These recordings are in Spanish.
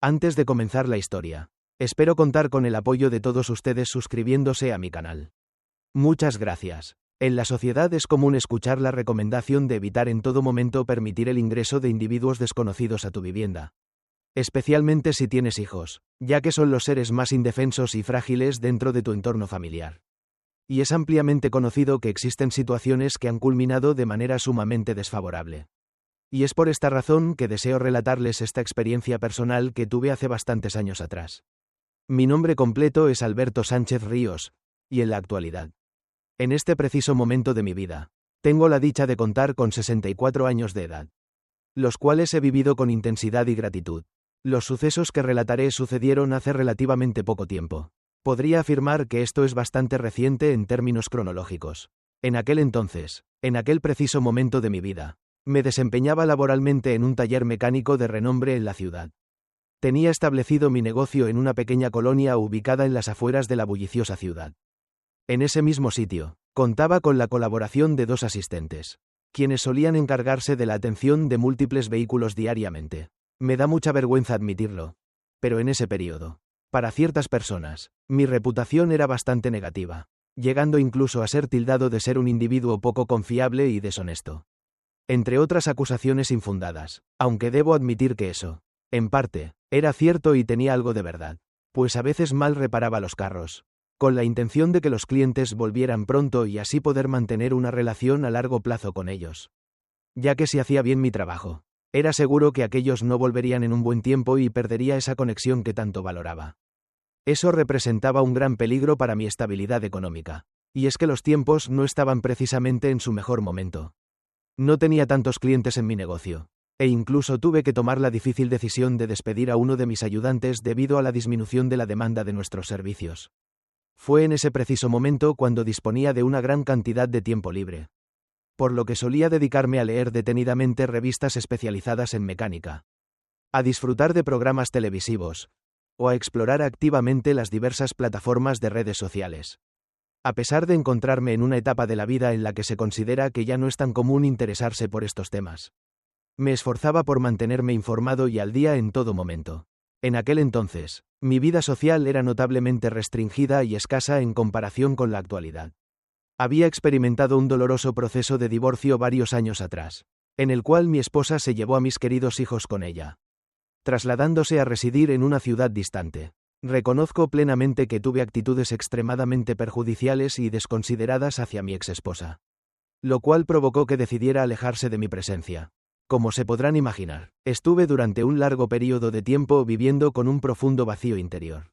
Antes de comenzar la historia, espero contar con el apoyo de todos ustedes suscribiéndose a mi canal. Muchas gracias. En la sociedad es común escuchar la recomendación de evitar en todo momento permitir el ingreso de individuos desconocidos a tu vivienda. Especialmente si tienes hijos, ya que son los seres más indefensos y frágiles dentro de tu entorno familiar. Y es ampliamente conocido que existen situaciones que han culminado de manera sumamente desfavorable. Y es por esta razón que deseo relatarles esta experiencia personal que tuve hace bastantes años atrás. Mi nombre completo es Alberto Sánchez Ríos, y en la actualidad, en este preciso momento de mi vida, tengo la dicha de contar con 64 años de edad, los cuales he vivido con intensidad y gratitud. Los sucesos que relataré sucedieron hace relativamente poco tiempo. Podría afirmar que esto es bastante reciente en términos cronológicos. En aquel entonces, en aquel preciso momento de mi vida, me desempeñaba laboralmente en un taller mecánico de renombre en la ciudad. Tenía establecido mi negocio en una pequeña colonia ubicada en las afueras de la bulliciosa ciudad. En ese mismo sitio, contaba con la colaboración de 2 asistentes, quienes solían encargarse de la atención de múltiples vehículos diariamente. Me da mucha vergüenza admitirlo, pero en ese periodo, para ciertas personas, mi reputación era bastante negativa, llegando incluso a ser tildado de ser un individuo poco confiable y deshonesto. Entre otras acusaciones infundadas, aunque debo admitir que eso, en parte, era cierto y tenía algo de verdad, pues a veces mal reparaba los carros, con la intención de que los clientes volvieran pronto y así poder mantener una relación a largo plazo con ellos. Ya que si hacía bien mi trabajo, era seguro que aquellos no volverían en un buen tiempo y perdería esa conexión que tanto valoraba. Eso representaba un gran peligro para mi estabilidad económica, y es que los tiempos no estaban precisamente en su mejor momento. No tenía tantos clientes en mi negocio, e incluso tuve que tomar la difícil decisión de despedir a uno de mis ayudantes debido a la disminución de la demanda de nuestros servicios. Fue en ese preciso momento cuando disponía de una gran cantidad de tiempo libre, por lo que solía dedicarme a leer detenidamente revistas especializadas en mecánica, a disfrutar de programas televisivos, o a explorar activamente las diversas plataformas de redes sociales. A pesar de encontrarme en una etapa de la vida en la que se considera que ya no es tan común interesarse por estos temas, me esforzaba por mantenerme informado y al día en todo momento. En aquel entonces, mi vida social era notablemente restringida y escasa en comparación con la actualidad. Había experimentado un doloroso proceso de divorcio varios años atrás, en el cual mi esposa se llevó a mis queridos hijos con ella, trasladándose a residir en una ciudad distante. Reconozco plenamente que tuve actitudes extremadamente perjudiciales y desconsideradas hacia mi exesposa, lo cual provocó que decidiera alejarse de mi presencia. Como se podrán imaginar, estuve durante un largo periodo de tiempo viviendo con un profundo vacío interior.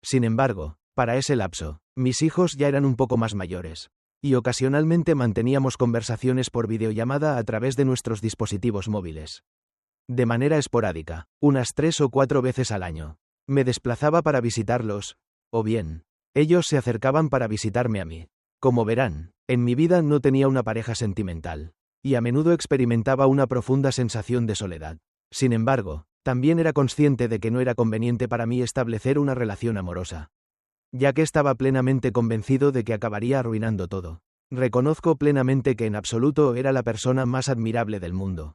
Sin embargo, para ese lapso, mis hijos ya eran un poco más mayores, y ocasionalmente manteníamos conversaciones por videollamada a través de nuestros dispositivos móviles. De manera esporádica, unas 3 o 4 veces al año, me desplazaba para visitarlos, o bien, ellos se acercaban para visitarme a mí. Como verán, en mi vida no tenía una pareja sentimental, y a menudo experimentaba una profunda sensación de soledad. Sin embargo, también era consciente de que no era conveniente para mí establecer una relación amorosa, ya que estaba plenamente convencido de que acabaría arruinando todo. Reconozco plenamente que en absoluto era la persona más admirable del mundo.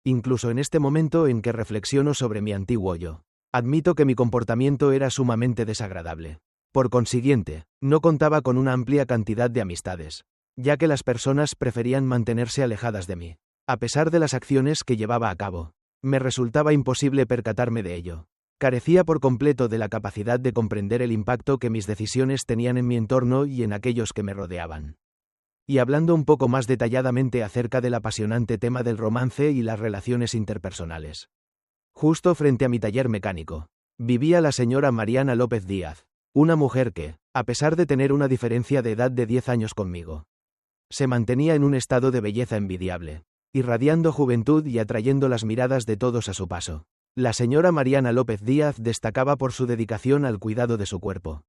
Incluso en este momento en que reflexiono sobre mi antiguo yo, admito que mi comportamiento era sumamente desagradable. Por consiguiente, no contaba con una amplia cantidad de amistades, ya que las personas preferían mantenerse alejadas de mí. A pesar de las acciones que llevaba a cabo, me resultaba imposible percatarme de ello. Carecía por completo de la capacidad de comprender el impacto que mis decisiones tenían en mi entorno y en aquellos que me rodeaban. Y hablando un poco más detalladamente acerca del apasionante tema del romance y las relaciones interpersonales. Justo frente a mi taller mecánico, vivía la señora Mariana López Díaz, una mujer que, a pesar de tener una diferencia de edad de 10 años conmigo, se mantenía en un estado de belleza envidiable, irradiando juventud y atrayendo las miradas de todos a su paso. La señora Mariana López Díaz destacaba por su dedicación al cuidado de su cuerpo,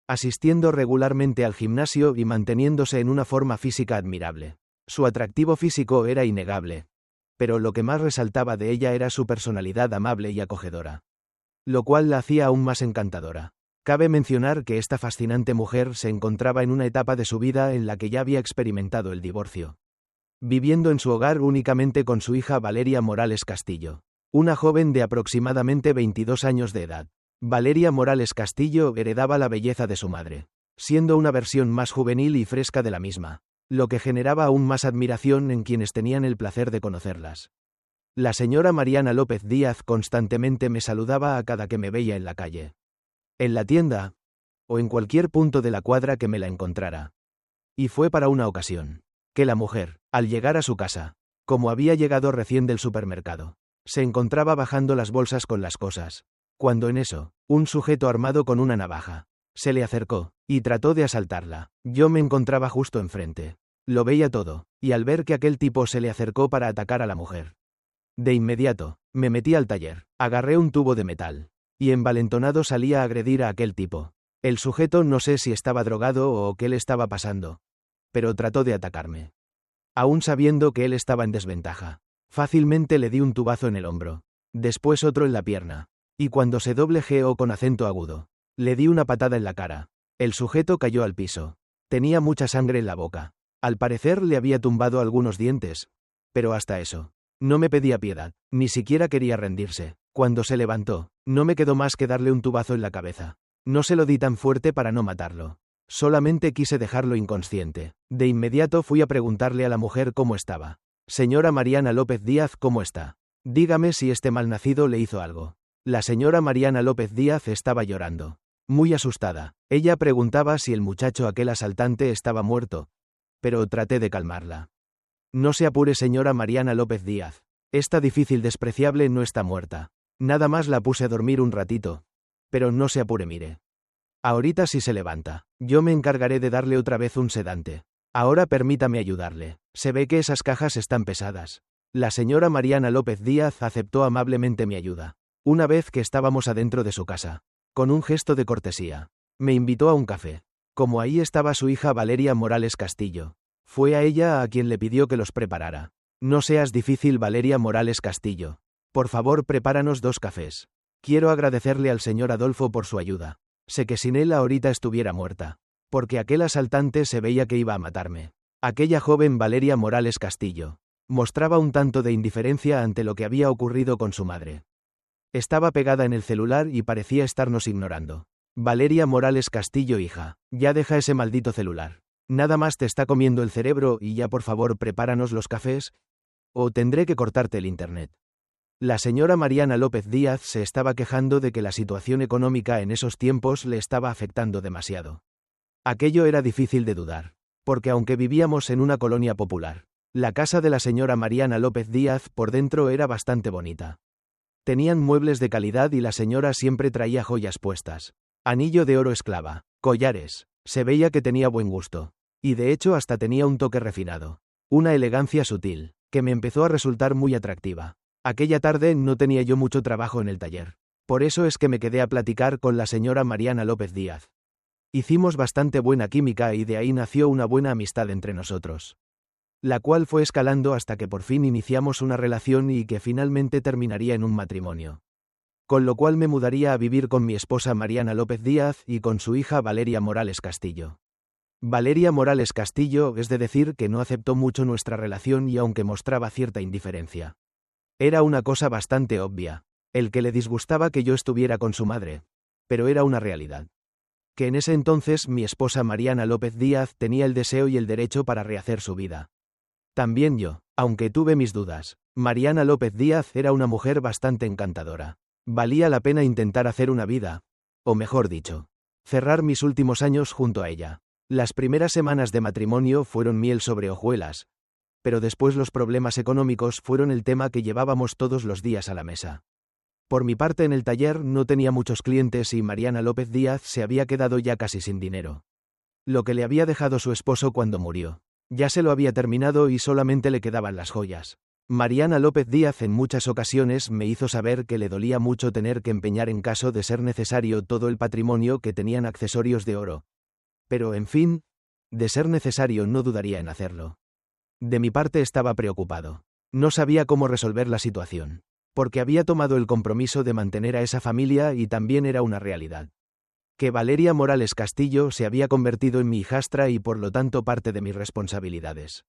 asistiendo regularmente al gimnasio y manteniéndose en una forma física admirable. Su atractivo físico era innegable, pero lo que más resaltaba de ella era su personalidad amable y acogedora, lo cual la hacía aún más encantadora. Cabe mencionar que esta fascinante mujer se encontraba en una etapa de su vida en la que ya había experimentado el divorcio, viviendo en su hogar únicamente con su hija Valeria Morales Castillo, Una joven de aproximadamente 22 años de edad. Valeria Morales Castillo heredaba la belleza de su madre, siendo una versión más juvenil y fresca de la misma, lo que generaba aún más admiración en quienes tenían el placer de conocerlas. La señora Mariana López Díaz constantemente me saludaba a cada que me veía en la calle, en la tienda, o en cualquier punto de la cuadra que me la encontrara. Y fue para una ocasión, que la mujer, al llegar a su casa, como había llegado recién del supermercado, se encontraba bajando las bolsas con las cosas, cuando en eso, un sujeto armado con una navaja, se le acercó, y trató de asaltarla. Yo me encontraba justo enfrente. Lo veía todo, y al ver que aquel tipo se le acercó para atacar a la mujer, de inmediato, me metí al taller, agarré un tubo de metal, y envalentonado salí a agredir a aquel tipo. El sujeto no sé si estaba drogado o qué le estaba pasando, pero trató de atacarme. Aún sabiendo que él estaba en desventaja, fácilmente le di un tubazo en el hombro, después otro en la pierna, y cuando se doblejeó con acento agudo, le di una patada en la cara. El sujeto cayó al piso. Tenía mucha sangre en la boca. Al parecer le había tumbado algunos dientes, pero hasta eso. No me pedía piedad, ni siquiera quería rendirse. Cuando se levantó, no me quedó más que darle un tubazo en la cabeza. No se lo di tan fuerte para no matarlo. Solamente quise dejarlo inconsciente. De inmediato fui a preguntarle a la mujer cómo estaba. Señora Mariana López Díaz, ¿cómo está? Dígame si este malnacido le hizo algo. La señora Mariana López Díaz estaba llorando, muy asustada. Ella preguntaba si el muchacho aquel asaltante estaba muerto, pero traté de calmarla. No se apure, señora Mariana López Díaz. Esta difícil despreciable no está muerta. Nada más la puse a dormir un ratito. Pero no se apure, mire. Ahorita sí se levanta. Yo me encargaré de darle otra vez un sedante. Ahora permítame ayudarle. Se ve que esas cajas están pesadas. La señora Mariana López Díaz aceptó amablemente mi ayuda. Una vez que estábamos adentro de su casa, con un gesto de cortesía, me invitó a un café. Como ahí estaba su hija Valeria Morales Castillo, fue a ella a quien le pidió que los preparara. No seas difícil, Valeria Morales Castillo. Por favor, prepáranos 2 cafés. Quiero agradecerle al señor Adolfo por su ayuda. Sé que sin él ahorita estuviera muerta, porque aquel asaltante se veía que iba a matarme. Aquella joven Valeria Morales Castillo mostraba un tanto de indiferencia ante lo que había ocurrido con su madre. Estaba pegada en el celular y parecía estarnos ignorando. Valeria Morales Castillo, hija, ya deja ese maldito celular. Nada más te está comiendo el cerebro y ya por favor prepáranos los cafés, o tendré que cortarte el internet. La señora Mariana López Díaz se estaba quejando de que la situación económica en esos tiempos le estaba afectando demasiado. Aquello era difícil de dudar, porque aunque vivíamos en una colonia popular, la casa de la señora Mariana López Díaz por dentro era bastante bonita. Tenían muebles de calidad y la señora siempre traía joyas puestas. Anillo de oro esclava, collares. Se veía que tenía buen gusto. Y de hecho hasta tenía un toque refinado. Una elegancia sutil, que me empezó a resultar muy atractiva. Aquella tarde no tenía yo mucho trabajo en el taller. Por eso es que me quedé a platicar con la señora Mariana López Díaz. Hicimos bastante buena química y de ahí nació una buena amistad entre nosotros, la cual fue escalando hasta que por fin iniciamos una relación y que finalmente terminaría en un matrimonio. Con lo cual me mudaría a vivir con mi esposa Mariana López Díaz y con su hija Valeria Morales Castillo. Valeria Morales Castillo es de decir que no aceptó mucho nuestra relación y aunque mostraba cierta indiferencia. Era una cosa bastante obvia, el que le disgustaba que yo estuviera con su madre, pero era una realidad. Que en ese entonces mi esposa Mariana López Díaz tenía el deseo y el derecho para rehacer su vida. También yo, aunque tuve mis dudas, Mariana López Díaz era una mujer bastante encantadora. Valía la pena intentar hacer una vida, o mejor dicho, cerrar mis últimos años junto a ella. Las primeras semanas de matrimonio fueron miel sobre hojuelas, pero después los problemas económicos fueron el tema que llevábamos todos los días a la mesa. Por mi parte en el taller no tenía muchos clientes y Mariana López Díaz se había quedado ya casi sin dinero. Lo que le había dejado su esposo cuando murió. Ya se lo había terminado y solamente le quedaban las joyas. Mariana López Díaz en muchas ocasiones me hizo saber que le dolía mucho tener que empeñar en caso de ser necesario todo el patrimonio que tenían accesorios de oro. Pero en fin, de ser necesario no dudaría en hacerlo. De mi parte estaba preocupado. No sabía cómo resolver la situación, porque había tomado el compromiso de mantener a esa familia y también era una realidad. Que Valeria Morales Castillo se había convertido en mi hijastra y por lo tanto parte de mis responsabilidades.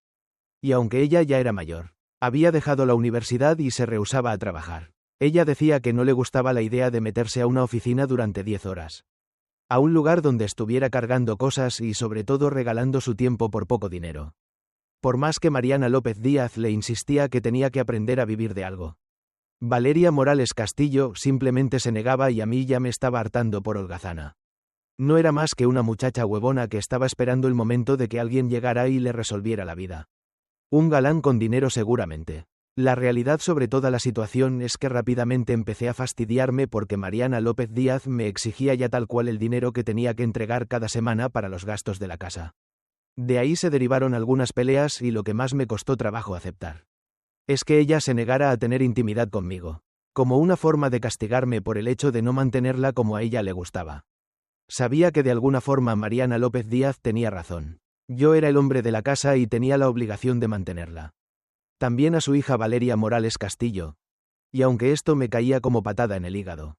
Y aunque ella ya era mayor, había dejado la universidad y se rehusaba a trabajar. Ella decía que no le gustaba la idea de meterse a una oficina durante 10 horas. A un lugar donde estuviera cargando cosas y sobre todo regalando su tiempo por poco dinero. Por más que Mariana López Díaz le insistía que tenía que aprender a vivir de algo. Valeria Morales Castillo simplemente se negaba y a mí ya me estaba hartando por holgazana. No era más que una muchacha huevona que estaba esperando el momento de que alguien llegara y le resolviera la vida. Un galán con dinero seguramente. La realidad sobre toda la situación es que rápidamente empecé a fastidiarme porque Mariana López Díaz me exigía ya tal cual el dinero que tenía que entregar cada semana para los gastos de la casa. De ahí se derivaron algunas peleas y lo que más me costó trabajo aceptar es que ella se negara a tener intimidad conmigo, como una forma de castigarme por el hecho de no mantenerla como a ella le gustaba. Sabía que de alguna forma Mariana López Díaz tenía razón. Yo era el hombre de la casa y tenía la obligación de mantenerla. También a su hija Valeria Morales Castillo. Y aunque esto me caía como patada en el hígado,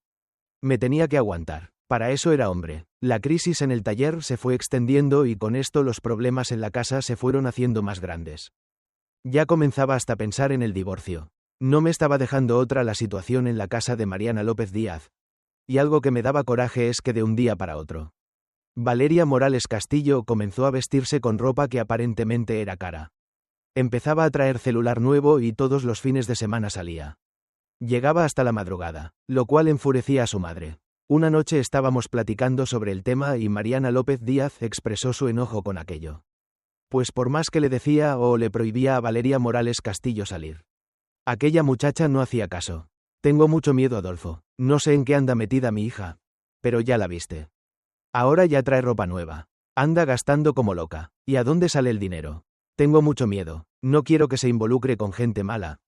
me tenía que aguantar. Para eso era hombre. La crisis en el taller se fue extendiendo y con esto los problemas en la casa se fueron haciendo más grandes. Ya comenzaba hasta pensar en el divorcio. No me estaba dejando otra la situación en la casa de Mariana López Díaz. Y algo que me daba coraje es que de un día para otro, Valeria Morales Castillo comenzó a vestirse con ropa que aparentemente era cara. Empezaba a traer celular nuevo y todos los fines de semana salía. Llegaba hasta la madrugada, lo cual enfurecía a su madre. Una noche estábamos platicando sobre el tema y Mariana López Díaz expresó su enojo con aquello. Pues por más que le decía o le prohibía a Valeria Morales Castillo salir, aquella muchacha no hacía caso. Tengo mucho miedo, Adolfo. No sé en qué anda metida mi hija. Pero ya la viste. Ahora ya trae ropa nueva. Anda gastando como loca. ¿Y a dónde sale el dinero? Tengo mucho miedo. No quiero que se involucre con gente mala.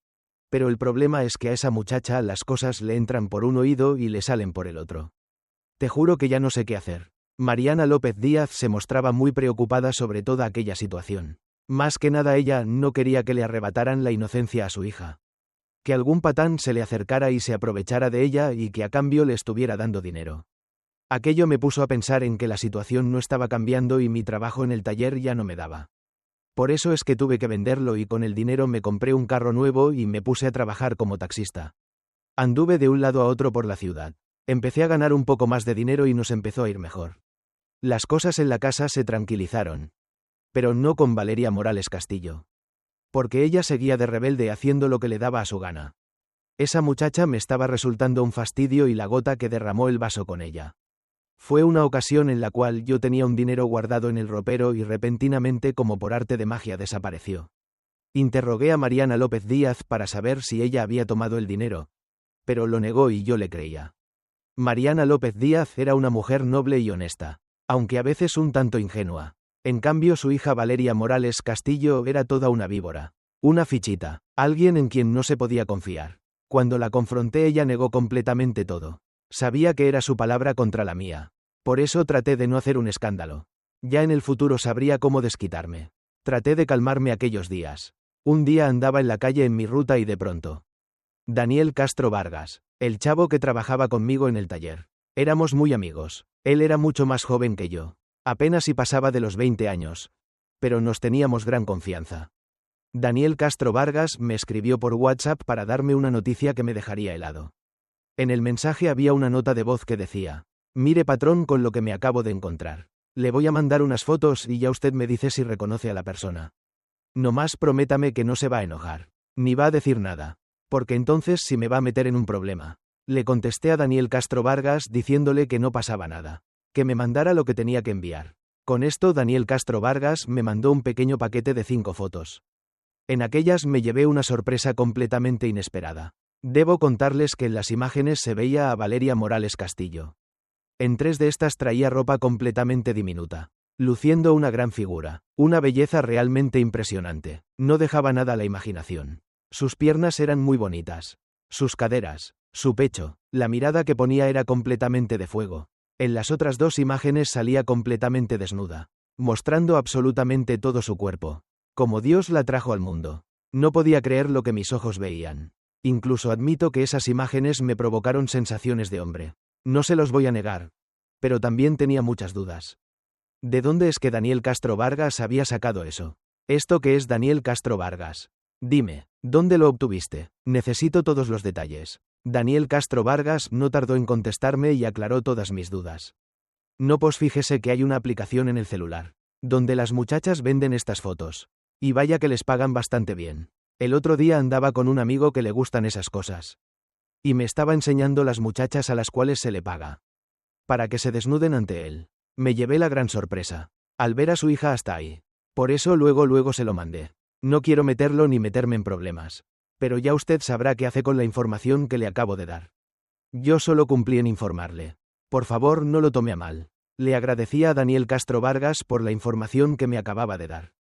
Pero el problema es que a esa muchacha las cosas le entran por un oído y le salen por el otro. Te juro que ya no sé qué hacer. Mariana López Díaz se mostraba muy preocupada sobre toda aquella situación. Más que nada ella no quería que le arrebataran la inocencia a su hija. Que algún patán se le acercara y se aprovechara de ella y que a cambio le estuviera dando dinero. Aquello me puso a pensar en que la situación no estaba cambiando y mi trabajo en el taller ya no me daba. Por eso es que tuve que venderlo y con el dinero me compré un carro nuevo y me puse a trabajar como taxista. Anduve de un lado a otro por la ciudad. Empecé a ganar un poco más de dinero y nos empezó a ir mejor. Las cosas en la casa se tranquilizaron. Pero no con Valeria Morales Castillo. Porque ella seguía de rebelde haciendo lo que le daba a su gana. Esa muchacha me estaba resultando un fastidio y la gota que derramó el vaso con ella. Fue una ocasión en la cual yo tenía un dinero guardado en el ropero y repentinamente como por arte de magia desapareció. Interrogué a Mariana López Díaz para saber si ella había tomado el dinero. Pero lo negó y yo le creía. Mariana López Díaz era una mujer noble y honesta, aunque a veces un tanto ingenua. En cambio su hija Valeria Morales Castillo era toda una víbora. Una fichita, alguien en quien no se podía confiar. Cuando la confronté ella negó completamente todo. Sabía que era su palabra contra la mía. Por eso traté de no hacer un escándalo. Ya en el futuro sabría cómo desquitarme. Traté de calmarme aquellos días. Un día andaba en la calle en mi ruta y de pronto. Daniel Castro Vargas, el chavo que trabajaba conmigo en el taller. Éramos muy amigos. Él era mucho más joven que yo. Apenas si pasaba de los 20 años. Pero nos teníamos gran confianza. Daniel Castro Vargas me escribió por WhatsApp para darme una noticia que me dejaría helado. En el mensaje había una nota de voz que decía: mire patrón con lo que me acabo de encontrar. Le voy a mandar unas fotos y ya usted me dice si reconoce a la persona. Nomás prométame que no se va a enojar. Ni va a decir nada. Porque entonces sí me va a meter en un problema. Le contesté a Daniel Castro Vargas diciéndole que no pasaba nada. Que me mandara lo que tenía que enviar. Con esto Daniel Castro Vargas me mandó un pequeño paquete de 5 fotos. En aquellas me llevé una sorpresa completamente inesperada. Debo contarles que en las imágenes se veía a Valeria Morales Castillo. En 3 de estas traía ropa completamente diminuta, luciendo una gran figura, una belleza realmente impresionante. No dejaba nada a la imaginación. Sus piernas eran muy bonitas. Sus caderas, su pecho, la mirada que ponía era completamente de fuego. En las otras 2 imágenes salía completamente desnuda, mostrando absolutamente todo su cuerpo. Como Dios la trajo al mundo. No podía creer lo que mis ojos veían. Incluso admito que esas imágenes me provocaron sensaciones de hombre. No se los voy a negar. Pero también tenía muchas dudas. ¿De dónde es que Daniel Castro Vargas había sacado eso? ¿Esto qué es Daniel Castro Vargas? Dime, ¿dónde lo obtuviste? Necesito todos los detalles. Daniel Castro Vargas no tardó en contestarme y aclaró todas mis dudas. No, pues fíjese que hay una aplicación en el celular, donde las muchachas venden estas fotos. Y vaya que les pagan bastante bien. El otro día andaba con un amigo que le gustan esas cosas. Y me estaba enseñando las muchachas a las cuales se le paga. Para que se desnuden ante él. Me llevé la gran sorpresa. Al ver a su hija hasta ahí. Por eso luego se lo mandé. No quiero meterlo ni meterme en problemas. Pero ya usted sabrá qué hace con la información que le acabo de dar. Yo solo cumplí en informarle. Por favor, no lo tome a mal. Le agradecía a Daniel Castro Vargas por la información que me acababa de dar.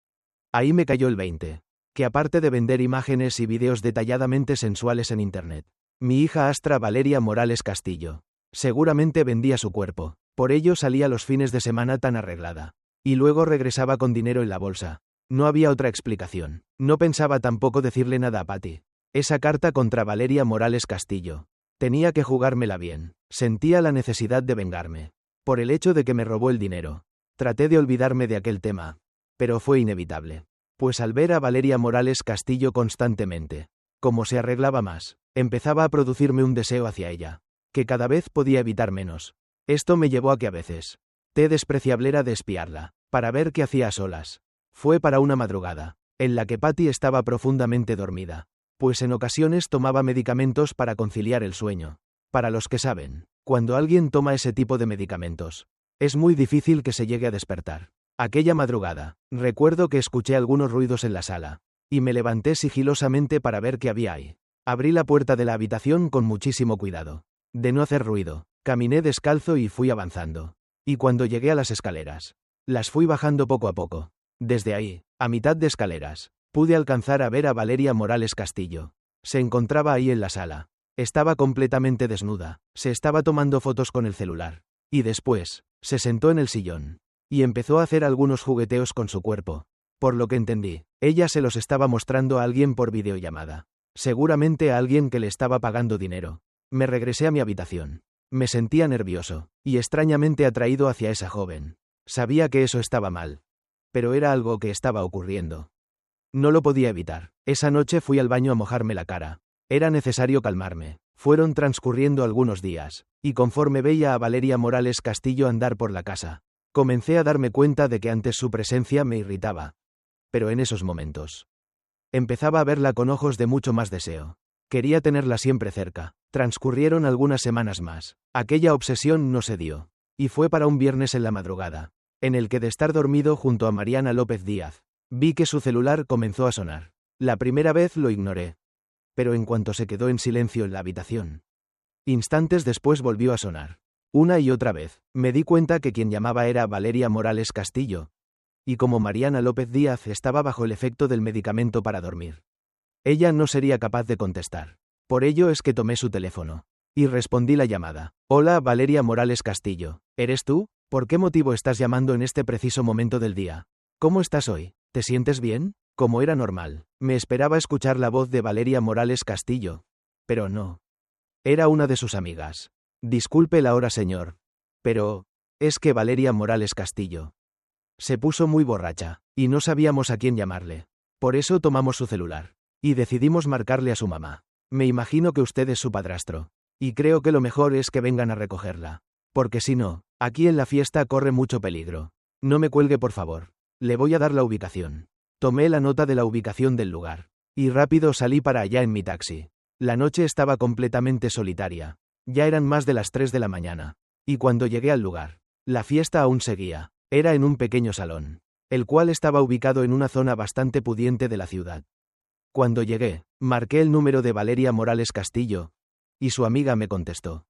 Ahí me cayó el 20. Que aparte de vender imágenes y vídeos detalladamente sensuales en internet, mi hija Astra Valeria Morales Castillo seguramente vendía su cuerpo. Por ello salía los fines de semana tan arreglada. Y luego regresaba con dinero en la bolsa. No había otra explicación. No pensaba tampoco decirle nada a Patty. Esa carta contra Valeria Morales Castillo. Tenía que jugármela bien. Sentía la necesidad de vengarme. Por el hecho de que me robó el dinero. Traté de olvidarme de aquel tema. Pero fue inevitable. Pues al ver a Valeria Morales Castillo constantemente, como se arreglaba más, empezaba a producirme un deseo hacia ella, que cada vez podía evitar menos. Esto me llevó a que a veces despreciablera de espiarla, para ver qué hacía a solas. Fue para una madrugada, en la que Patty estaba profundamente dormida, pues en ocasiones tomaba medicamentos para conciliar el sueño. Para los que saben, cuando alguien toma ese tipo de medicamentos, es muy difícil que se llegue a despertar. Aquella madrugada, recuerdo que escuché algunos ruidos en la sala, y me levanté sigilosamente para ver qué había ahí. Abrí la puerta de la habitación con muchísimo cuidado, de no hacer ruido, caminé descalzo y fui avanzando. Y cuando llegué a las escaleras, las fui bajando poco a poco. Desde ahí, a mitad de escaleras, pude alcanzar a ver a Valeria Morales Castillo. Se encontraba ahí en la sala. Estaba completamente desnuda, se estaba tomando fotos con el celular. Y después, se sentó en el sillón. Y empezó a hacer algunos jugueteos con su cuerpo. Por lo que entendí, ella se los estaba mostrando a alguien por videollamada. Seguramente a alguien que le estaba pagando dinero. Me regresé a mi habitación. Me sentía nervioso, y extrañamente atraído hacia esa joven. Sabía que eso estaba mal. Pero era algo que estaba ocurriendo. No lo podía evitar. Esa noche fui al baño a mojarme la cara. Era necesario calmarme. Fueron transcurriendo algunos días, y conforme veía a Valeria Morales Castillo andar por la casa, comencé a darme cuenta de que antes su presencia me irritaba. Pero en esos momentos, empezaba a verla con ojos de mucho más deseo. Quería tenerla siempre cerca. Transcurrieron algunas semanas más. Aquella obsesión no se dio. Y fue para un viernes en la madrugada, en el que de estar dormido junto a Mariana López Díaz, vi que su celular comenzó a sonar. La primera vez lo ignoré. Pero en cuanto se quedó en silencio en la habitación, instantes después volvió a sonar. Una y otra vez, me di cuenta que quien llamaba era Valeria Morales Castillo. Y como Mariana López Díaz estaba bajo el efecto del medicamento para dormir, ella no sería capaz de contestar. Por ello es que tomé su teléfono. Y respondí la llamada. Hola, Valeria Morales Castillo. ¿Eres tú? ¿Por qué motivo estás llamando en este preciso momento del día? ¿Cómo estás hoy? ¿Te sientes bien? Como era normal, me esperaba escuchar la voz de Valeria Morales Castillo. Pero no. Era una de sus amigas. Disculpe la hora, señor. Pero, es que Valeria Morales Castillo se puso muy borracha, y no sabíamos a quién llamarle. Por eso tomamos su celular. Y decidimos marcarle a su mamá. Me imagino que usted es su padrastro. Y creo que lo mejor es que vengan a recogerla. Porque si no, aquí en la fiesta corre mucho peligro. No me cuelgue, por favor. Le voy a dar la ubicación. Tomé la nota de la ubicación del lugar. Y rápido salí para allá en mi taxi. La noche estaba completamente solitaria. Ya eran más de las 3 de la mañana. Y cuando llegué al lugar, la fiesta aún seguía. Era en un pequeño salón, el cual estaba ubicado en una zona bastante pudiente de la ciudad. Cuando llegué, marqué el número de Valeria Morales Castillo, y su amiga me contestó,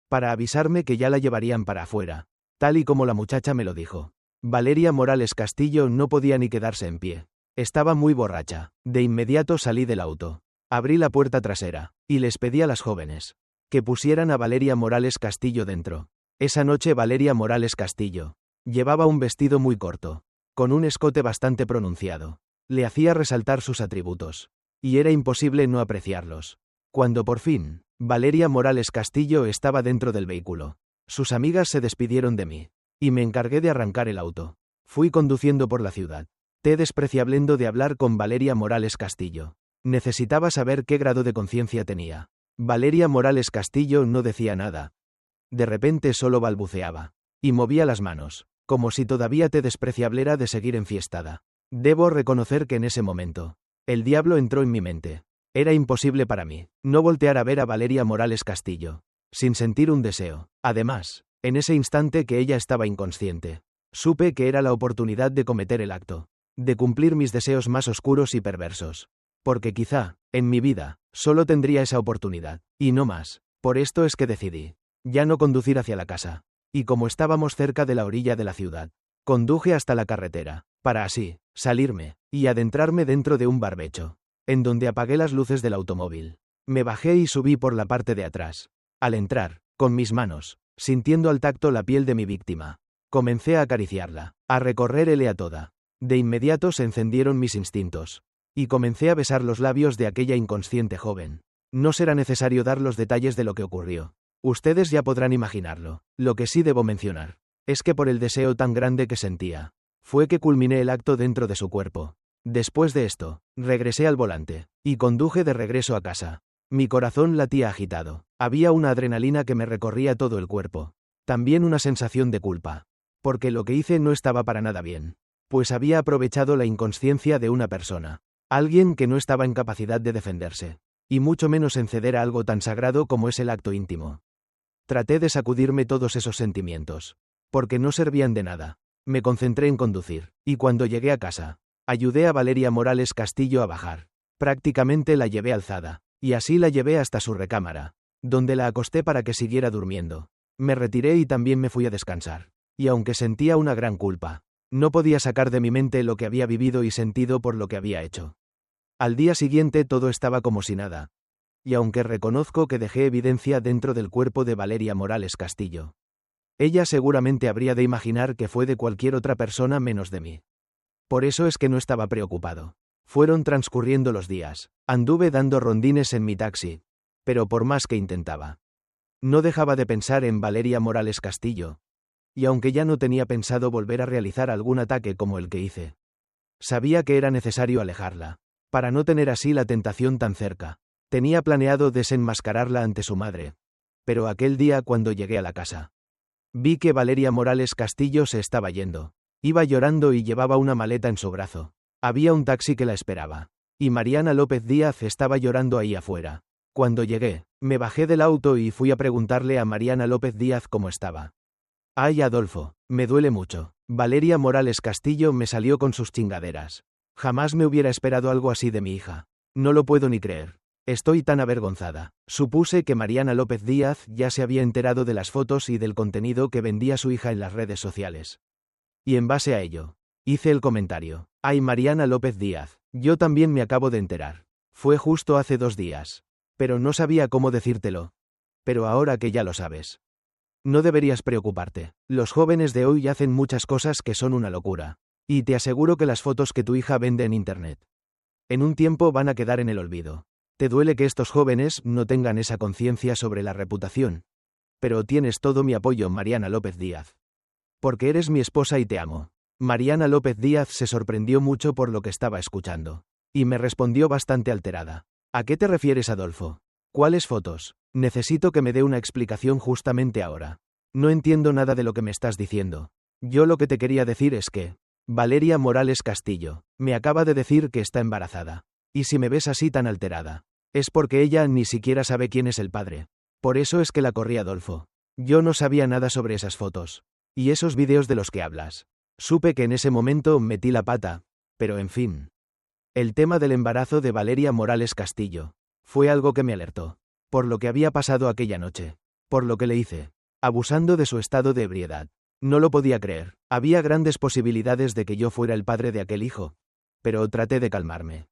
para avisarme que ya la llevarían para afuera, tal y como la muchacha me lo dijo. Valeria Morales Castillo no podía ni quedarse en pie. Estaba muy borracha. De inmediato salí del auto. Abrí la puerta trasera, y les pedí a las jóvenes que pusieran a Valeria Morales Castillo dentro. Esa noche Valeria Morales Castillo llevaba un vestido muy corto, con un escote bastante pronunciado. Le hacía resaltar sus atributos, y era imposible no apreciarlos. Cuando por fin, Valeria Morales Castillo estaba dentro del vehículo, sus amigas se despidieron de mí, y me encargué de arrancar el auto. Fui conduciendo por la ciudad. Despreciablendo de hablar con Valeria Morales Castillo. Necesitaba saber qué grado de conciencia tenía. Valeria Morales Castillo no decía nada. De repente solo balbuceaba. Y movía las manos, como si todavía te despreciablera de seguir enfiestada. Debo reconocer que en ese momento, el diablo entró en mi mente. Era imposible para mí no voltear a ver a Valeria Morales Castillo, sin sentir un deseo. Además, en ese instante que ella estaba inconsciente, supe que era la oportunidad de cometer el acto, de cumplir mis deseos más oscuros y perversos. Porque quizá, en mi vida, solo tendría esa oportunidad, y no más. Por esto es que decidí ya no conducir hacia la casa. Y como estábamos cerca de la orilla de la ciudad, conduje hasta la carretera, para así, salirme, y adentrarme dentro de un barbecho, en donde apagué las luces del automóvil. Me bajé y subí por la parte de atrás. Al entrar, con mis manos, sintiendo al tacto la piel de mi víctima, comencé a acariciarla, a recorrerle a toda. De inmediato se encendieron mis instintos, y comencé a besar los labios de aquella inconsciente joven. No será necesario dar los detalles de lo que ocurrió. Ustedes ya podrán imaginarlo. Lo que sí debo mencionar es que por el deseo tan grande que sentía, fue que culminé el acto dentro de su cuerpo. Después de esto, regresé al volante, y conduje de regreso a casa. Mi corazón latía agitado. Había una adrenalina que me recorría todo el cuerpo. También una sensación de culpa. Porque lo que hice no estaba para nada bien. Pues había aprovechado la inconsciencia de una persona. Alguien que no estaba en capacidad de defenderse. Y mucho menos en ceder a algo tan sagrado como es el acto íntimo. Traté de sacudirme todos esos sentimientos, porque no servían de nada. Me concentré en conducir, y cuando llegué a casa, ayudé a Valeria Morales Castillo a bajar. Prácticamente la llevé alzada, y así la llevé hasta su recámara, donde la acosté para que siguiera durmiendo. Me retiré y también me fui a descansar. Y aunque sentía una gran culpa, no podía sacar de mi mente lo que había vivido y sentido por lo que había hecho. Al día siguiente todo estaba como si nada. Y aunque reconozco que dejé evidencia dentro del cuerpo de Valeria Morales Castillo, ella seguramente habría de imaginar que fue de cualquier otra persona menos de mí. Por eso es que no estaba preocupado. Fueron transcurriendo los días. Anduve dando rondines en mi taxi, pero por más que intentaba, no dejaba de pensar en Valeria Morales Castillo. Y aunque ya no tenía pensado volver a realizar algún ataque como el que hice, sabía que era necesario alejarla, para no tener así la tentación tan cerca. Tenía planeado desenmascararla ante su madre. Pero aquel día cuando llegué a la casa, vi que Valeria Morales Castillo se estaba yendo. Iba llorando y llevaba una maleta en su brazo. Había un taxi que la esperaba. Y Mariana López Díaz estaba llorando ahí afuera. Cuando llegué, me bajé del auto y fui a preguntarle a Mariana López Díaz cómo estaba. Ay, Adolfo, me duele mucho. Valeria Morales Castillo me salió con sus chingaderas. Jamás me hubiera esperado algo así de mi hija. No lo puedo ni creer. Estoy tan avergonzada. Supuse que Mariana López Díaz ya se había enterado de las fotos y del contenido que vendía su hija en las redes sociales. Y en base a ello, hice el comentario. Ay, Mariana López Díaz, yo también me acabo de enterar. Fue justo hace 2 días. Pero no sabía cómo decírtelo. Pero ahora que ya lo sabes, no deberías preocuparte. Los jóvenes de hoy hacen muchas cosas que son una locura. Y te aseguro que las fotos que tu hija vende en internet, en un tiempo van a quedar en el olvido. Te duele que estos jóvenes no tengan esa conciencia sobre la reputación. Pero tienes todo mi apoyo, Mariana López Díaz. Porque eres mi esposa y te amo. Mariana López Díaz se sorprendió mucho por lo que estaba escuchando. Y me respondió bastante alterada. ¿A qué te refieres, Adolfo? ¿Cuáles fotos? Necesito que me dé una explicación justamente ahora. No entiendo nada de lo que me estás diciendo. Yo lo que te quería decir es que Valeria Morales Castillo me acaba de decir que está embarazada. Y si me ves así tan alterada, es porque ella ni siquiera sabe quién es el padre. Por eso es que la corrí, Adolfo. Yo no sabía nada sobre esas fotos. Y esos vídeos de los que hablas. Supe que en ese momento metí la pata, pero en fin. El tema del embarazo de Valeria Morales Castillo fue algo que me alertó. Por lo que había pasado aquella noche. Por lo que le hice. Abusando de su estado de ebriedad. No lo podía creer. Había grandes posibilidades de que yo fuera el padre de aquel hijo. Pero traté de calmarme.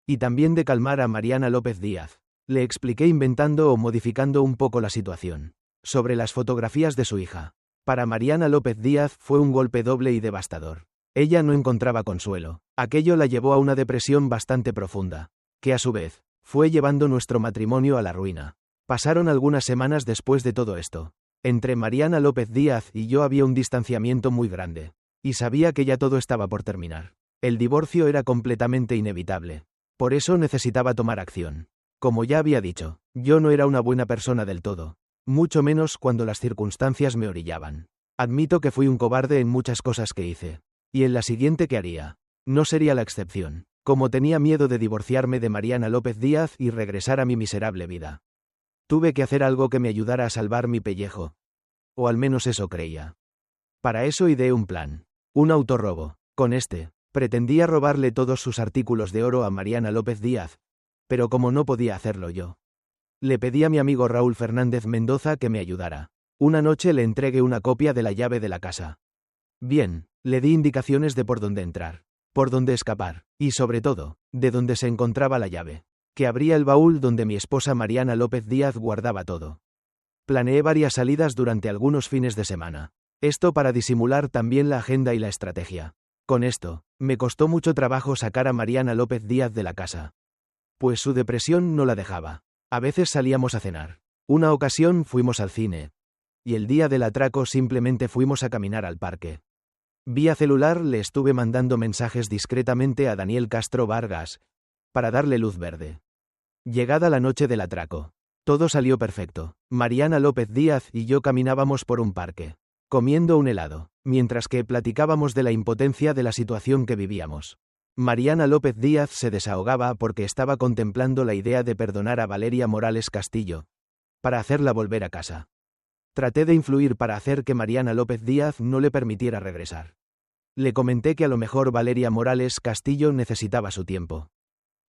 Y también de calmar a Mariana López Díaz. Le expliqué inventando o modificando un poco la situación. Sobre las fotografías de su hija. Para Mariana López Díaz fue un golpe doble y devastador. Ella no encontraba consuelo. Aquello la llevó a una depresión bastante profunda, que a su vez, fue llevando nuestro matrimonio a la ruina. Pasaron algunas semanas después de todo esto. Entre Mariana López Díaz y yo había un distanciamiento muy grande. Y sabía que ya todo estaba por terminar. El divorcio era completamente inevitable. Por eso necesitaba tomar acción. Como ya había dicho, yo no era una buena persona del todo, mucho menos cuando las circunstancias me orillaban. Admito que fui un cobarde en muchas cosas que hice, y en la siguiente que haría, no sería la excepción, como tenía miedo de divorciarme de Mariana López Díaz y regresar a mi miserable vida. Tuve que hacer algo que me ayudara a salvar mi pellejo. O al menos eso creía. Para eso ideé un plan. Un autorrobo. Con este, pretendía robarle todos sus artículos de oro a Mariana López Díaz, pero como no podía hacerlo yo, le pedí a mi amigo Raúl Fernández Mendoza que me ayudara. Una noche le entregué una copia de la llave de la casa. Bien, le di indicaciones de por dónde entrar, por dónde escapar, y sobre todo, de dónde se encontraba la llave, que abría el baúl donde mi esposa Mariana López Díaz guardaba todo. Planeé varias salidas durante algunos fines de semana. Esto para disimular también la agenda y la estrategia. Con esto, me costó mucho trabajo sacar a Mariana López Díaz de la casa, pues su depresión no la dejaba. A veces salíamos a cenar. Una ocasión fuimos al cine. Y el día del atraco simplemente fuimos a caminar al parque. Vía celular le estuve mandando mensajes discretamente a Daniel Castro Vargas, para darle luz verde. Llegada la noche del atraco, todo salió perfecto. Mariana López Díaz y yo caminábamos por un parque, comiendo un helado, mientras que platicábamos de la impotencia de la situación que vivíamos. Mariana López Díaz se desahogaba porque estaba contemplando la idea de perdonar a Valeria Morales Castillo, para hacerla volver a casa. Traté de influir para hacer que Mariana López Díaz no le permitiera regresar. Le comenté que a lo mejor Valeria Morales Castillo necesitaba su tiempo,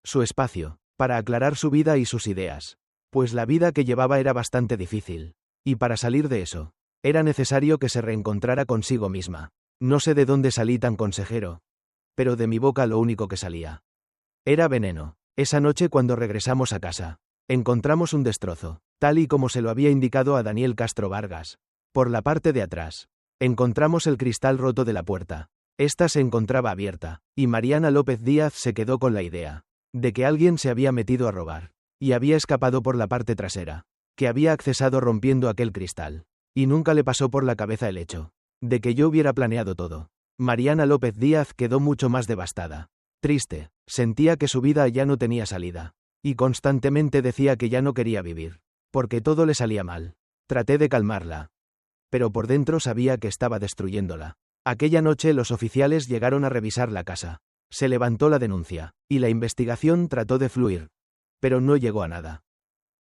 su espacio, para aclarar su vida y sus ideas, pues la vida que llevaba era bastante difícil, y para salir de eso, era necesario que se reencontrara consigo misma. No sé de dónde salí tan consejero, pero de mi boca lo único que salía era veneno. Esa noche cuando regresamos a casa, encontramos un destrozo, tal y como se lo había indicado a Daniel Castro Vargas. Por la parte de atrás, encontramos el cristal roto de la puerta. Esta se encontraba abierta, y Mariana López Díaz se quedó con la idea de que alguien se había metido a robar, y había escapado por la parte trasera, que había accesado rompiendo aquel cristal, y nunca le pasó por la cabeza el hecho de que yo hubiera planeado todo. Mariana López Díaz quedó mucho más devastada. Triste, sentía que su vida ya no tenía salida, y constantemente decía que ya no quería vivir, porque todo le salía mal. Traté de calmarla, pero por dentro sabía que estaba destruyéndola. Aquella noche los oficiales llegaron a revisar la casa. Se levantó la denuncia, y la investigación trató de fluir, pero no llegó a nada.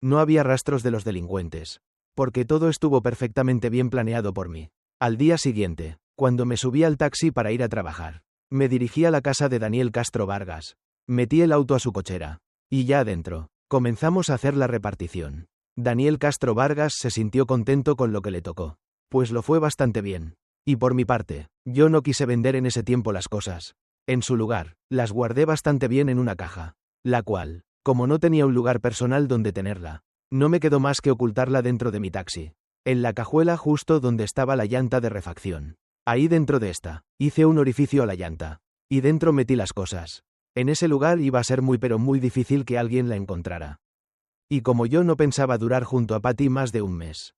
No había rastros de los delincuentes, porque todo estuvo perfectamente bien planeado por mí. Al día siguiente, cuando me subí al taxi para ir a trabajar, me dirigí a la casa de Daniel Castro Vargas. Metí el auto a su cochera, y ya adentro, comenzamos a hacer la repartición. Daniel Castro Vargas se sintió contento con lo que le tocó, pues lo fue bastante bien. Y por mi parte, yo no quise vender en ese tiempo las cosas. En su lugar, las guardé bastante bien en una caja, la cual, como no tenía un lugar personal donde tenerla, no me quedó más que ocultarla dentro de mi taxi, en la cajuela justo donde estaba la llanta de refacción. Ahí dentro de esta, hice un orificio a la llanta, y dentro metí las cosas. En ese lugar iba a ser muy difícil que alguien la encontrara. Y como yo no pensaba durar junto a Patty más de un mes,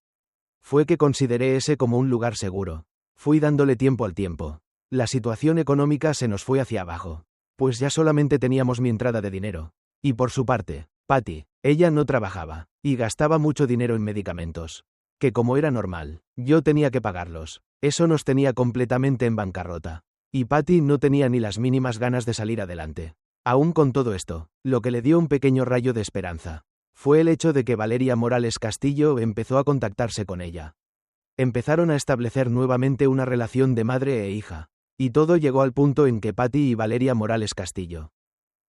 fue que consideré ese como un lugar seguro. Fui dándole tiempo al tiempo. La situación económica se nos fue hacia abajo, pues ya solamente teníamos mi entrada de dinero. Y por su parte, Patty, ella no trabajaba, y gastaba mucho dinero en medicamentos, que como era normal, yo tenía que pagarlos. Eso nos tenía completamente en bancarrota. Y Patty no tenía ni las mínimas ganas de salir adelante. Aún con todo esto, lo que le dio un pequeño rayo de esperanza fue el hecho de que Valeria Morales Castillo empezó a contactarse con ella. Empezaron a establecer nuevamente una relación de madre e hija, y todo llegó al punto en que Patty y Valeria Morales Castillo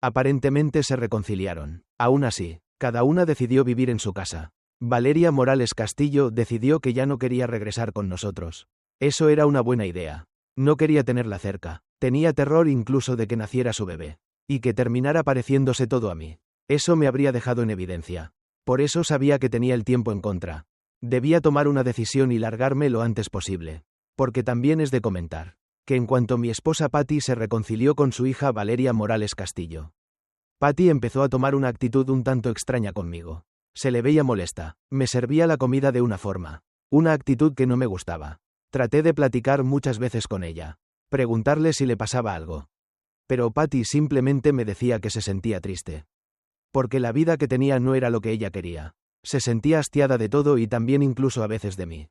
aparentemente se reconciliaron. Aún así, cada una decidió vivir en su casa. Valeria Morales Castillo decidió que ya no quería regresar con nosotros. Eso era una buena idea. No quería tenerla cerca. Tenía terror incluso de que naciera su bebé, y que terminara pareciéndose todo a mí. Eso me habría dejado en evidencia. Por eso sabía que tenía el tiempo en contra. Debía tomar una decisión y largarme lo antes posible. Porque también es de comentar que en cuanto mi esposa Patty se reconcilió con su hija Valeria Morales Castillo, Patty empezó a tomar una actitud un tanto extraña conmigo. Se le veía molesta, me servía la comida de una forma, una actitud que no me gustaba. Traté de platicar muchas veces con ella, preguntarle si le pasaba algo. Pero Patty simplemente me decía que se sentía triste. Porque la vida que tenía no era lo que ella quería. Se sentía hastiada de todo y también incluso a veces de mí.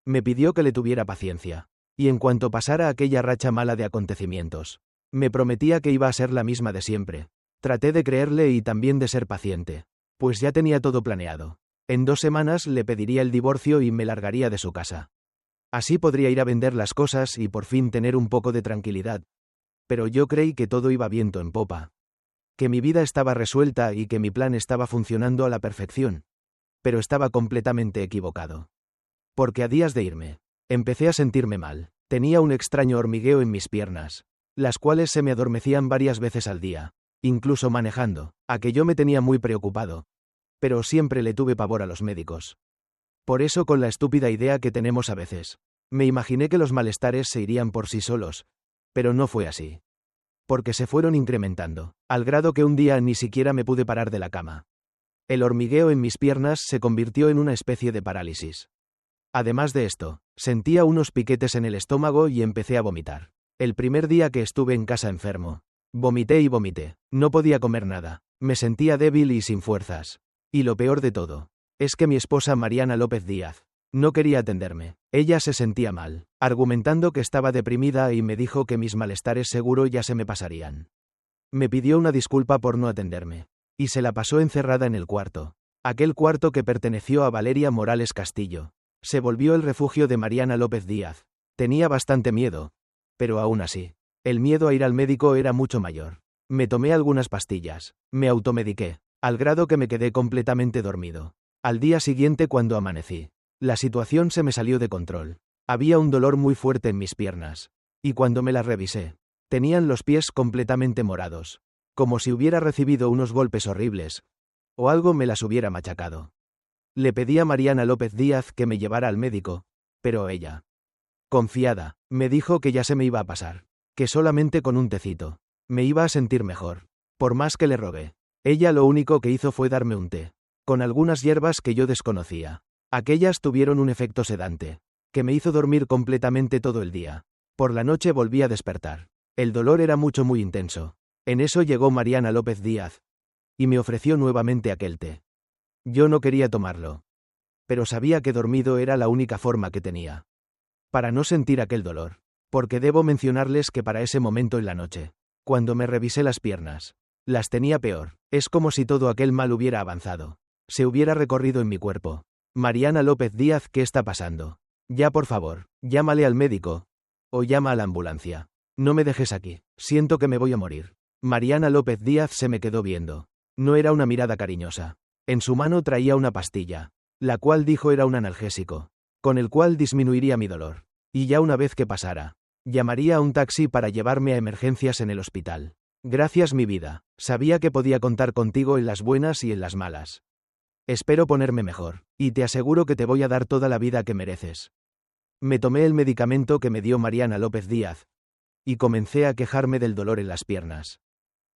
Me pidió que le tuviera paciencia. Y en cuanto pasara aquella racha mala de acontecimientos, me prometía que iba a ser la misma de siempre. Traté de creerle y también de ser paciente, pues ya tenía todo planeado. En 2 semanas le pediría el divorcio y me largaría de su casa. Así podría ir a vender las cosas y por fin tener un poco de tranquilidad. Pero yo creí que todo iba viento en popa. Que mi vida estaba resuelta y que mi plan estaba funcionando a la perfección. Pero estaba completamente equivocado. Porque a días de irme, empecé a sentirme mal. Tenía un extraño hormigueo en mis piernas, las cuales se me adormecían varias veces al día, incluso manejando, a que yo me tenía muy preocupado. Pero siempre le tuve pavor a los médicos. Por eso, con la estúpida idea que tenemos a veces, me imaginé que los malestares se irían por sí solos, pero no fue así. Porque se fueron incrementando, al grado que un día ni siquiera me pude parar de la cama. El hormigueo en mis piernas se convirtió en una especie de parálisis. Además de esto, sentía unos piquetes en el estómago y empecé a vomitar. El primer día que estuve en casa enfermo, vomité y vomité, no podía comer nada, me sentía débil y sin fuerzas. Y lo peor de todo, es que mi esposa Mariana López Díaz no quería atenderme. Ella se sentía mal, argumentando que estaba deprimida y me dijo que mis malestares seguro ya se me pasarían. Me pidió una disculpa por no atenderme, y se la pasó encerrada en el cuarto. Aquel cuarto que perteneció a Valeria Morales Castillo. Se volvió el refugio de Mariana López Díaz. Tenía bastante miedo. Pero aún así, el miedo a ir al médico era mucho mayor. Me tomé algunas pastillas, me automediqué, al grado que me quedé completamente dormido. Al día siguiente, cuando amanecí, la situación se me salió de control. Había un dolor muy fuerte en mis piernas. Y cuando me las revisé, tenían los pies completamente morados. Como si hubiera recibido unos golpes horribles. O algo me las hubiera machacado. Le pedí a Mariana López Díaz que me llevara al médico, pero ella, confiada, me dijo que ya se me iba a pasar, que solamente con un tecito me iba a sentir mejor. Por más que le rogué, ella lo único que hizo fue darme un té, con algunas hierbas que yo desconocía. Aquellas tuvieron un efecto sedante, que me hizo dormir completamente todo el día. Por la noche volví a despertar. El dolor era muy intenso. En eso llegó Mariana López Díaz, y me ofreció nuevamente aquel té. Yo no quería tomarlo, pero sabía que dormido era la única forma que tenía para no sentir aquel dolor, porque debo mencionarles que para ese momento en la noche, cuando me revisé las piernas, las tenía peor. Es como si todo aquel mal hubiera avanzado, se hubiera recorrido en mi cuerpo. Mariana López Díaz, ¿qué está pasando? Ya, por favor, llámale al médico, o llama a la ambulancia. No me dejes aquí, siento que me voy a morir. Mariana López Díaz se me quedó viendo. No era una mirada cariñosa. En su mano traía una pastilla, la cual dijo era un analgésico, con el cual disminuiría mi dolor. Y ya una vez que pasara, llamaría a un taxi para llevarme a emergencias en el hospital. Gracias, mi vida, sabía que podía contar contigo en las buenas y en las malas. Espero ponerme mejor, y te aseguro que te voy a dar toda la vida que mereces. Me tomé el medicamento que me dio Mariana López Díaz, y comencé a quejarme del dolor en las piernas.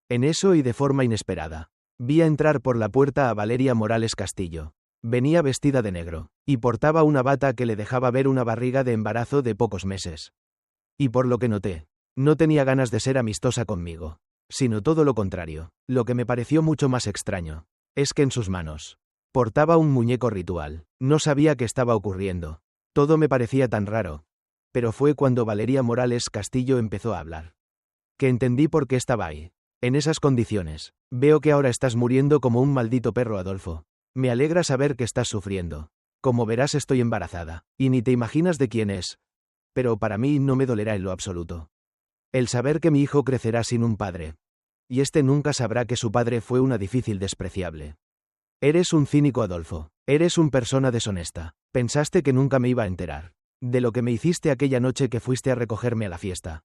En eso y de forma inesperada, vi a entrar por la puerta a Valeria Morales Castillo. Venía vestida de negro, y portaba una bata que le dejaba ver una barriga de embarazo de pocos meses. Y por lo que noté, no tenía ganas de ser amistosa conmigo, sino todo lo contrario. Lo que me pareció mucho más extraño, es que en sus manos portaba un muñeco ritual. No sabía qué estaba ocurriendo. Todo me parecía tan raro. Pero fue cuando Valeria Morales Castillo empezó a hablar, que entendí por qué estaba ahí. En esas condiciones, veo que ahora estás muriendo como un maldito perro, Adolfo. Me alegra saber que estás sufriendo. Como verás, estoy embarazada, y ni te imaginas de quién es. Pero para mí no me dolerá en lo absoluto el saber que mi hijo crecerá sin un padre. Y este nunca sabrá que su padre fue una difícil despreciable. Eres un cínico, Adolfo. Eres una persona deshonesta. Pensaste que nunca me iba a enterar de lo que me hiciste aquella noche que fuiste a recogerme a la fiesta.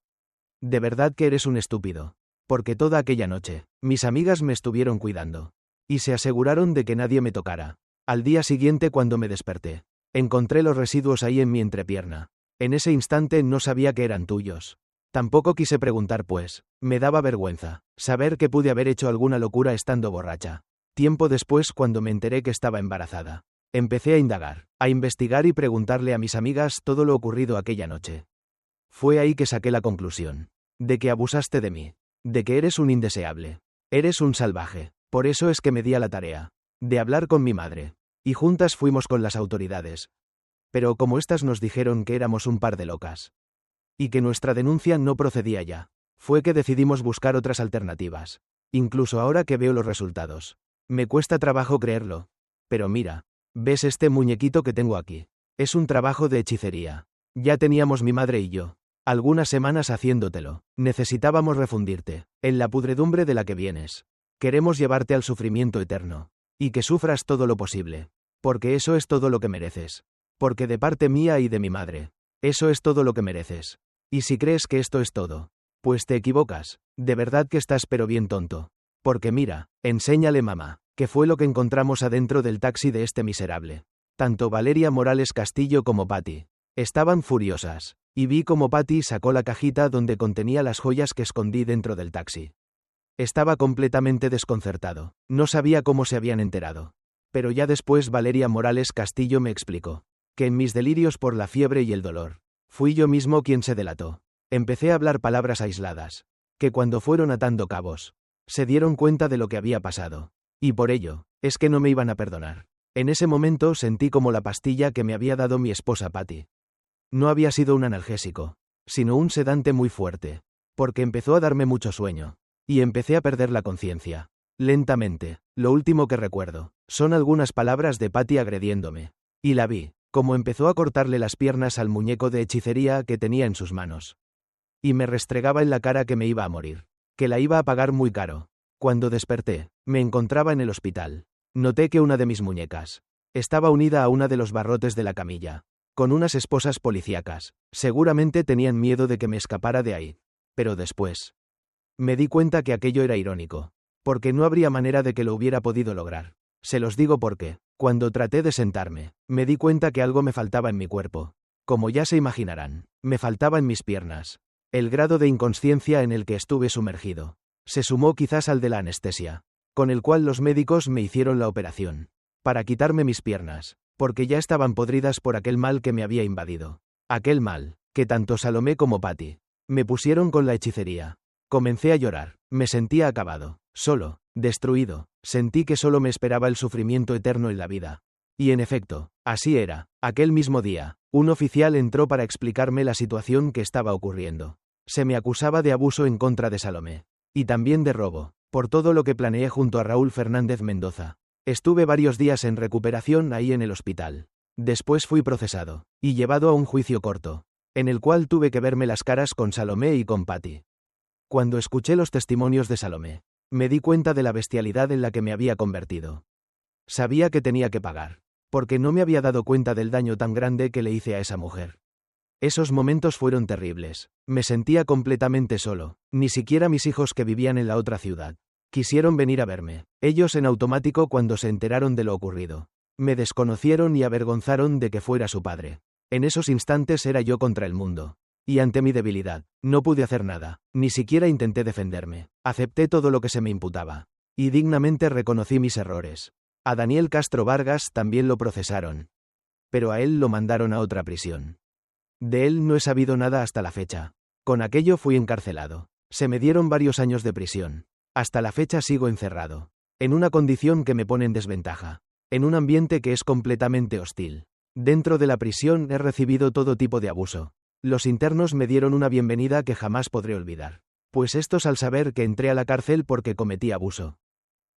De verdad que eres un estúpido. Porque toda aquella noche, mis amigas me estuvieron cuidando. Y se aseguraron de que nadie me tocara. Al día siguiente, cuando me desperté, encontré los residuos ahí en mi entrepierna. En ese instante no sabía que eran tuyos. Tampoco quise preguntar, pues me daba vergüenza saber que pude haber hecho alguna locura estando borracha. Tiempo después, cuando me enteré que estaba embarazada, empecé a indagar, a investigar y preguntarle a mis amigas todo lo ocurrido aquella noche. Fue ahí que saqué la conclusión de que abusaste de mí. De que eres un indeseable. Eres un salvaje. Por eso es que me di a la tarea de hablar con mi madre. Y juntas fuimos con las autoridades. Pero como éstas nos dijeron que éramos un par de locas. Y que nuestra denuncia no procedía ya. Fue que decidimos buscar otras alternativas. Incluso ahora que veo los resultados. Me cuesta trabajo creerlo. Pero mira. ¿Ves este muñequito que tengo aquí? Es un trabajo de hechicería. Ya teníamos mi madre y yo algunas semanas haciéndotelo. Necesitábamos refundirte en la pudredumbre de la que vienes. Queremos llevarte al sufrimiento eterno. Y que sufras todo lo posible. Porque eso es todo lo que mereces. Porque de parte mía y de mi madre. Eso es todo lo que mereces. Y si crees que esto es todo, pues te equivocas. De verdad que estás pero bien tonto. Porque mira, enséñale mamá, qué fue lo que encontramos adentro del taxi de este miserable. Tanto Valeria Morales Castillo como Patty estaban furiosas. Y vi como Patty sacó la cajita donde contenía las joyas que escondí dentro del taxi. Estaba completamente desconcertado. No sabía cómo se habían enterado. Pero ya después Valeria Morales Castillo me explicó que en mis delirios por la fiebre y el dolor, fui yo mismo quien se delató. Empecé a hablar palabras aisladas, que cuando fueron atando cabos, se dieron cuenta de lo que había pasado. Y por ello, es que no me iban a perdonar. En ese momento sentí como la pastilla que me había dado mi esposa Patty. No había sido un analgésico, sino un sedante muy fuerte, porque empezó a darme mucho sueño. Y empecé a perder la conciencia. Lentamente, lo último que recuerdo, son algunas palabras de Patty agrediéndome. Y la vi, como empezó a cortarle las piernas al muñeco de hechicería que tenía en sus manos. Y me restregaba en la cara que me iba a morir. Que la iba a pagar muy caro. Cuando desperté, me encontraba en el hospital. Noté que una de mis muñecas estaba unida a una de los barrotes de la camilla, con unas esposas policíacas. Seguramente tenían miedo de que me escapara de ahí. Pero después me di cuenta que aquello era irónico, porque no habría manera de que lo hubiera podido lograr. Se los digo porque, cuando traté de sentarme, me di cuenta que algo me faltaba en mi cuerpo. Como ya se imaginarán, me faltaba en mis piernas. El grado de inconsciencia en el que estuve sumergido se sumó quizás al de la anestesia, con el cual los médicos me hicieron la operación, para quitarme mis piernas, porque ya estaban podridas por aquel mal que me había invadido. Aquel mal, que tanto Salomé como Patty me pusieron con la hechicería. Comencé a llorar, me sentía acabado, solo, destruido, sentí que solo me esperaba el sufrimiento eterno en la vida. Y en efecto, así era. Aquel mismo día, un oficial entró para explicarme la situación que estaba ocurriendo. Se me acusaba de abuso en contra de Salomé. Y también de robo, por todo lo que planeé junto a Raúl Fernández Mendoza. Estuve varios días en recuperación ahí en el hospital. Después fui procesado, y llevado a un juicio corto, en el cual tuve que verme las caras con Salomé y con Patty. Cuando escuché los testimonios de Salomé, me di cuenta de la bestialidad en la que me había convertido. Sabía que tenía que pagar, porque no me había dado cuenta del daño tan grande que le hice a esa mujer. Esos momentos fueron terribles. Me sentía completamente solo. Ni siquiera mis hijos que vivían en la otra ciudad quisieron venir a verme. Ellos en automático cuando se enteraron de lo ocurrido. Me desconocieron y avergonzaron de que fuera su padre. En esos instantes era yo contra el mundo. Y ante mi debilidad, no pude hacer nada. Ni siquiera intenté defenderme. Acepté todo lo que se me imputaba. Y dignamente reconocí mis errores. A Daniel Castro Vargas también lo procesaron. Pero a él lo mandaron a otra prisión. De él no he sabido nada hasta la fecha. Con aquello fui encarcelado. Se me dieron varios años de prisión. Hasta la fecha sigo encerrado. En una condición que me pone en desventaja. En un ambiente que es completamente hostil. Dentro de la prisión he recibido todo tipo de abuso. Los internos me dieron una bienvenida que jamás podré olvidar. Pues estos al saber que entré a la cárcel porque cometí abuso.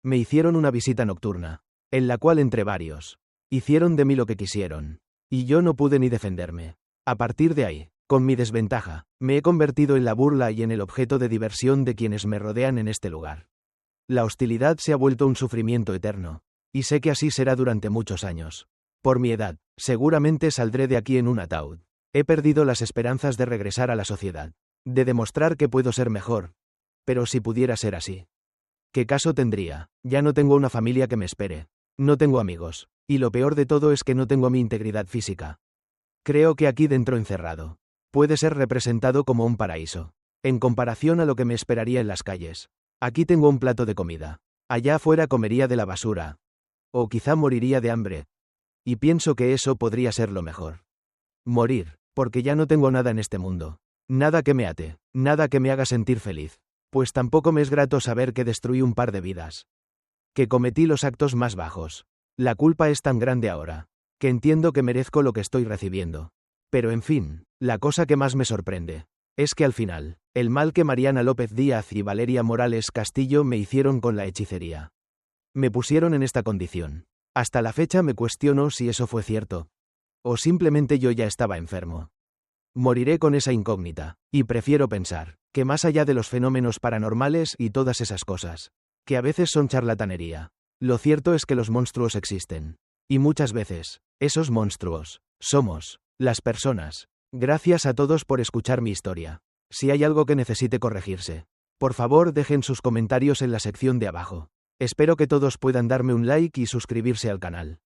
Me hicieron una visita nocturna, en la cual entre varios hicieron de mí lo que quisieron. Y yo no pude ni defenderme. A partir de ahí, con mi desventaja, me he convertido en la burla y en el objeto de diversión de quienes me rodean en este lugar. La hostilidad se ha vuelto un sufrimiento eterno. Y sé que así será durante muchos años. Por mi edad, seguramente saldré de aquí en un ataúd. He perdido las esperanzas de regresar a la sociedad. De demostrar que puedo ser mejor. Pero si pudiera ser así, ¿qué caso tendría? Ya no tengo una familia que me espere. No tengo amigos. Y lo peor de todo es que no tengo mi integridad física. Creo que aquí dentro encerrado, puede ser representado como un paraíso. En comparación a lo que me esperaría en las calles. Aquí tengo un plato de comida. Allá afuera comería de la basura. O quizá moriría de hambre. Y pienso que eso podría ser lo mejor. Morir, porque ya no tengo nada en este mundo. Nada que me ate, nada que me haga sentir feliz. Pues tampoco me es grato saber que destruí un par de vidas. que cometí los actos más bajos. La culpa es tan grande ahora, que entiendo que merezco lo que estoy recibiendo. Pero en fin, la cosa que más me sorprende es que al final, el mal que Mariana López Díaz y Valeria Morales Castillo me hicieron con la hechicería. Me pusieron en esta condición. Hasta la fecha me cuestiono si eso fue cierto. O simplemente yo ya estaba enfermo. Moriré con esa incógnita, y prefiero pensar que más allá de los fenómenos paranormales y todas esas cosas, que a veces son charlatanería, lo cierto es que los monstruos existen. Y muchas veces, esos monstruos somos las personas. Gracias a todos por escuchar mi historia. Si hay algo que necesite corregirse, por favor dejen sus comentarios en la sección de abajo. Espero que todos puedan darme un like y suscribirse al canal.